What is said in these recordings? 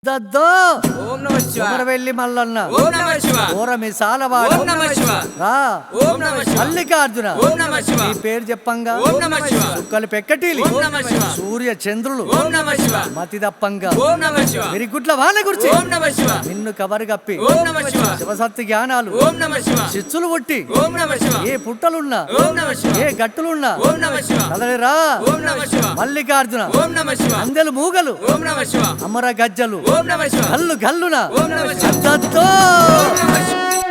దద్దో ఓం నమః శివాయ కుమరవెల్లి మల్లన్న ఓం నమః శివాయ ఓరమి సాలవాడ ఓం నమః శివాయ రా ఓం నమః శివాయ మల్లికార్జున ఓం నమః శివాయ నీ పేరు చెప్పంగా ఓం నమః శివాయ చుక్కలు పెక్కటిలి ఓం నమః శివాయ సూర్య చంద్రులు ఓం నమః శివాయ మతి దప్పంగా ఓం నమః శివాయ విరిగుట్ల వాన గురించి ఓం నమః శివాయ నిన్ను కవరు గప్పి ఓం నమః శివాయ శివసత్తి జ్ఞానాలు ఓం నమః శివాయ చిచ్చులు పుట్టి ఓం నమః శివాయ ఏ పుట్టలున్నా ఓం నమః శివాయ ఏ గట్టులున్నా ఓం నమః శివాయ కదలిరా ఓం నమః శివాయ మల్లికార్జున ఓం నమః శివాయ అందెలు మూగలు ఓం నమః శివాయ అమర గజ్జలు ఓం నమః శివాయ గల్లు గల్లున ఓం నమః శివాయ దద్దో ఓం నమః శివాయ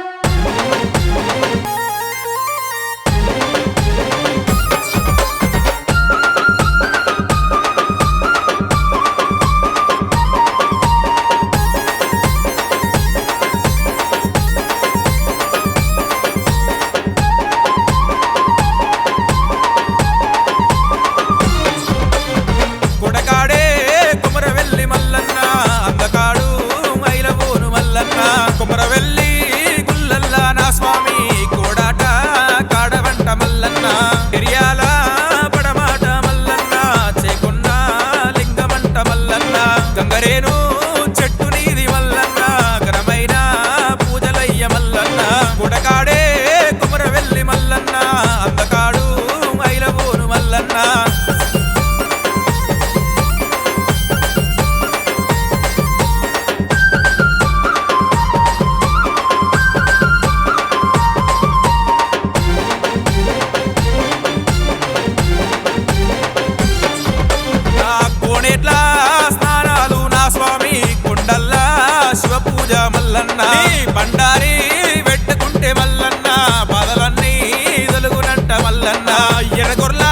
కొడకాడే కుమరవెల్లి మల్లన్న అందకాడు మైలబోను మల్లన్న కుమరవెల్లి గుల్లల్ల నా స్వామి కోడాట కాడవంట మల్లన్న పెరియాల పడమాట మల్లన్న చేకున్న లింగమంట మల్లన్న గంగరేను చెట్టు నీది మల్లన్న ఘనమైన పూజలయ్య మల్లన్న కొడకాడే కుమరవెల్లి మల్లన్న అందకాడు మైలబోను మల్లన్న కోనేట్ల స్నానాలు నా స్వామి కొండల్లా శివ పూజ మల్లన్న బండారి పెట్టుకుంటే మల్లన్న బాధలన్నీ తొలుగునంట మల్లన్న ఎర్రగొర్ల